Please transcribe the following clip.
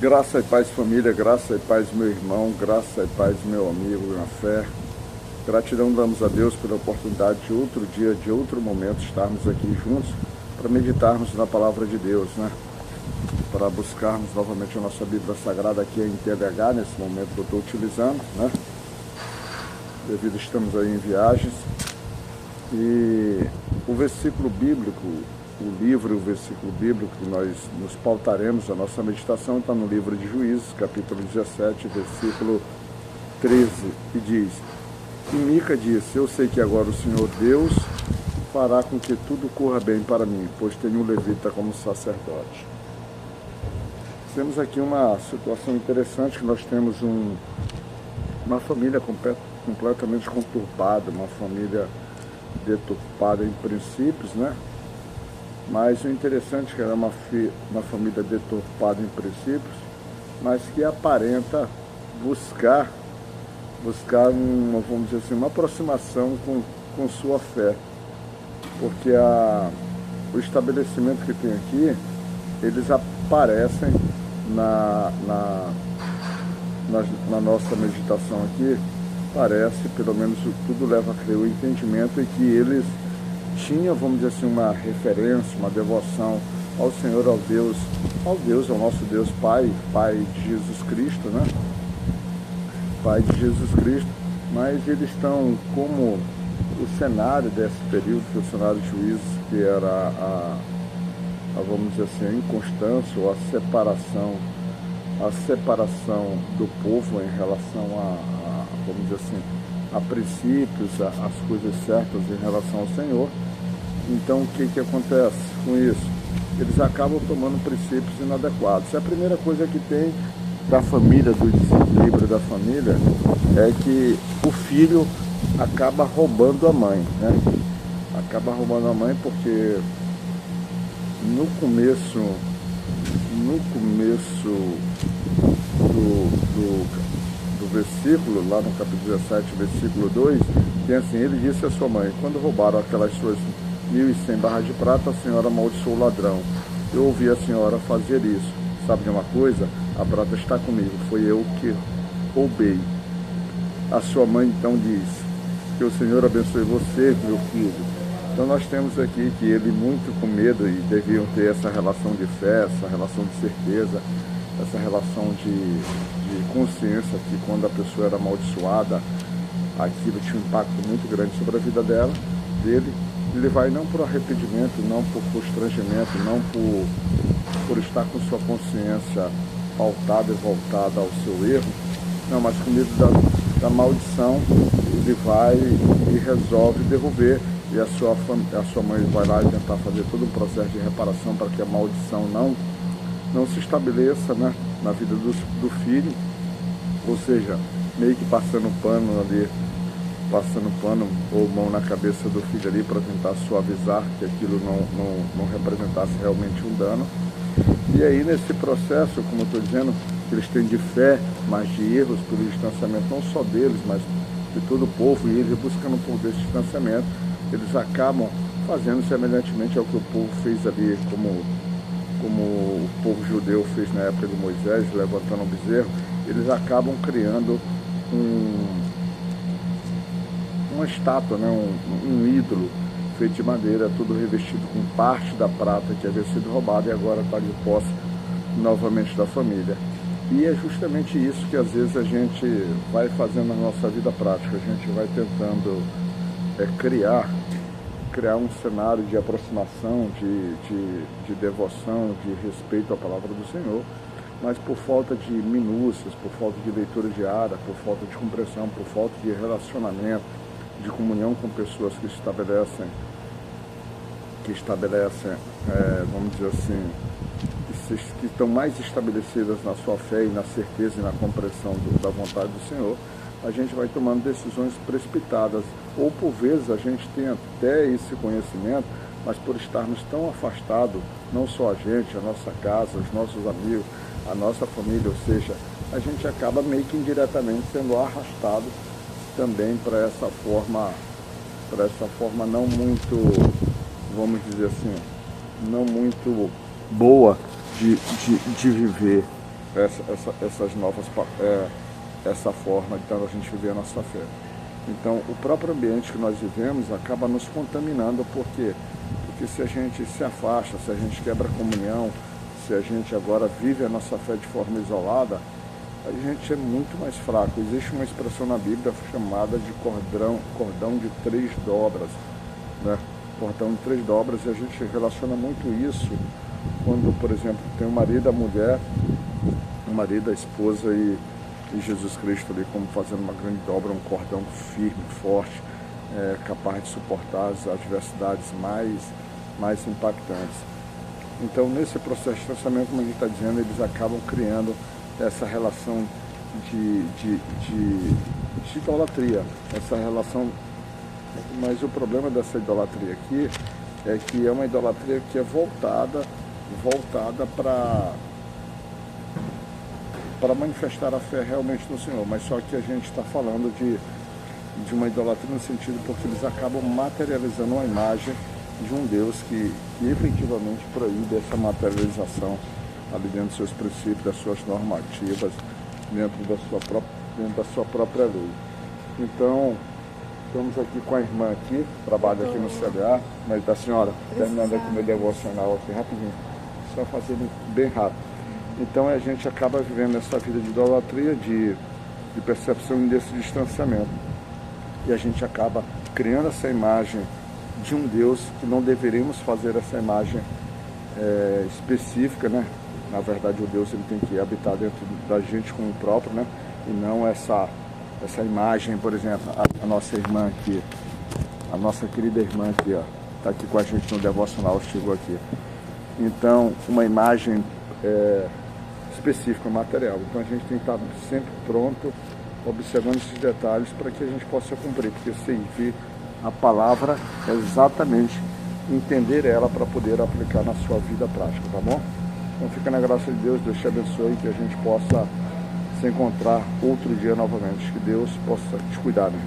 Graça e paz, família, graça e paz, meu irmão, graça e paz, meu amigo na fé. Gratidão damos a Deus pela oportunidade de outro dia, de outro momento, estarmos aqui juntos para meditarmos na palavra de Deus, né? Para buscarmos novamente a nossa Bíblia Sagrada aqui em TDH, nesse momento que eu estou utilizando, né? Devido estamos aí em viagens. E o versículo bíblico, o livro e o versículo bíblico que nós nos pautaremos, a nossa meditação está no livro de Juízes, capítulo 17, versículo 13, e diz: E Mica disse: Eu sei que agora o Senhor Deus fará com que tudo corra bem para mim, pois tenho um levita como sacerdote. Temos aqui uma situação interessante, que nós temos uma família completamente conturbada, uma família deturpada em princípios, né? Mas o interessante é que ela é uma família deturpada em princípios, mas que aparenta buscar vamos dizer assim, uma aproximação com sua fé. Porque o estabelecimento que tem aqui, eles aparecem na nossa meditação aqui, parece, pelo menos tudo leva a crer, o entendimento é que eles tinham, vamos dizer assim, uma referência, uma devoção ao Senhor, ao Deus, ao nosso Deus Pai de Jesus Cristo, né? Pai de Jesus Cristo, mas eles estão como o cenário desse período, que é o cenário de Juízes, que era vamos dizer assim, a inconstância ou a separação do povo em relação vamos dizer assim, a princípios, as coisas certas em relação ao Senhor. Então o que acontece com isso? Eles acabam tomando princípios inadequados. A primeira coisa que tem da família, do desequilíbrio da família, é que o filho acaba roubando a mãe, né? Acaba roubando a mãe porque no começo do versículo, lá no capítulo 17, versículo 2, tem assim: ele disse à sua mãe: quando roubaram aquelas suas 1.100 barras de prata, a senhora amaldiçoou o ladrão. Eu ouvi a senhora fazer isso. Sabe de uma coisa? A prata está comigo, foi eu que roubei. A sua mãe então diz: que o Senhor abençoe você, meu filho. Então nós temos aqui que ele, muito com medo, e deviam ter essa relação de fé, essa relação de certeza, essa relação de consciência, que quando a pessoa era amaldiçoada, aquilo tinha um impacto muito grande sobre a vida dele. Ele vai não por arrependimento, não por constrangimento, não por estar com sua consciência pautada e voltada ao seu erro, não, mas com medo da maldição, ele vai e resolve devolver. E a sua mãe vai lá e tentar fazer todo um processo de reparação para que a maldição não se estabeleça, né, na vida do filho, ou seja, meio que passando pano ou mão na cabeça do filho ali para tentar suavizar, que aquilo não representasse realmente um dano. E aí, nesse processo, como eu estou dizendo, eles têm de fé, mas de erros pelo distanciamento não só deles, mas de todo o povo, e eles buscando por desse distanciamento, eles acabam fazendo semelhantemente ao que o povo fez ali, como o povo judeu fez na época de Moisés, levantando um bezerro. Eles acabam criando uma estátua, né? um ídolo feito de madeira, tudo revestido com parte da prata que havia sido roubada e agora está de posse novamente da família. E é justamente isso que às vezes a gente vai fazendo na nossa vida prática. A gente vai tentando criar um cenário de aproximação, de devoção, de respeito à palavra do Senhor, mas por falta de minúcias, por falta de leitura diária, por falta de compreensão, por falta de relacionamento, de comunhão com pessoas que estabelecem, vamos dizer assim, que estão mais estabelecidas na sua fé e na certeza e na compreensão da vontade do Senhor, a gente vai tomando decisões precipitadas, ou por vezes a gente tem até esse conhecimento, mas por estarmos tão afastados, não só a gente, a nossa casa, os nossos amigos, a nossa família, ou seja, a gente acaba meio que indiretamente sendo arrastado também para essa forma não muito, vamos dizer assim, não muito boa de viver. essas novas, essa forma de a gente viver a nossa fé. Então, o próprio ambiente que nós vivemos acaba nos contaminando, por quê? Porque se a gente se afasta, se a gente quebra a comunhão, se a gente agora vive a nossa fé de forma isolada, a gente é muito mais fraco. Existe uma expressão na Bíblia chamada de cordão de 3 dobras, né? Cordão de 3 dobras, e a gente relaciona muito isso quando, por exemplo, tem o marido, a mulher, o marido, a esposa e Jesus Cristo ali como fazendo uma grande dobra, um cordão firme, forte, capaz de suportar as adversidades mais impactantes. Então, nesse processo de distanciamento, como a gente está dizendo, eles acabam criando essa relação de idolatria, essa relação. Mas o problema dessa idolatria aqui é que é uma idolatria que é voltada para manifestar a fé realmente no Senhor, mas só que a gente está falando de uma idolatria no sentido porque eles acabam materializando uma imagem de um Deus que efetivamente proíbe essa materialização ali dentro dos seus princípios, das suas normativas, dentro da sua própria lei. Então, estamos aqui com a irmã aqui, trabalha aqui no CDA, mas da senhora, terminando aqui meu devocional aqui rapidinho, só fazendo bem rápido. Então a gente acaba vivendo essa vida de idolatria, de percepção desse distanciamento. E a gente acaba criando essa imagem de um Deus que não deveríamos fazer essa imagem específica, né? Na verdade, o Deus ele tem que habitar dentro da gente como próprio, né? E não essa imagem, por exemplo, a nossa irmã aqui, a nossa querida irmã aqui, ó, está aqui com a gente no devocional, chegou aqui. Então, uma imagem específica, material. Então a gente tem que estar sempre pronto, observando esses detalhes para que a gente possa cumprir, porque servir a palavra é exatamente entender ela para poder aplicar na sua vida prática, tá bom? Então fica na graça de Deus, Deus te abençoe, que a gente possa se encontrar outro dia novamente, que Deus possa te cuidar, né?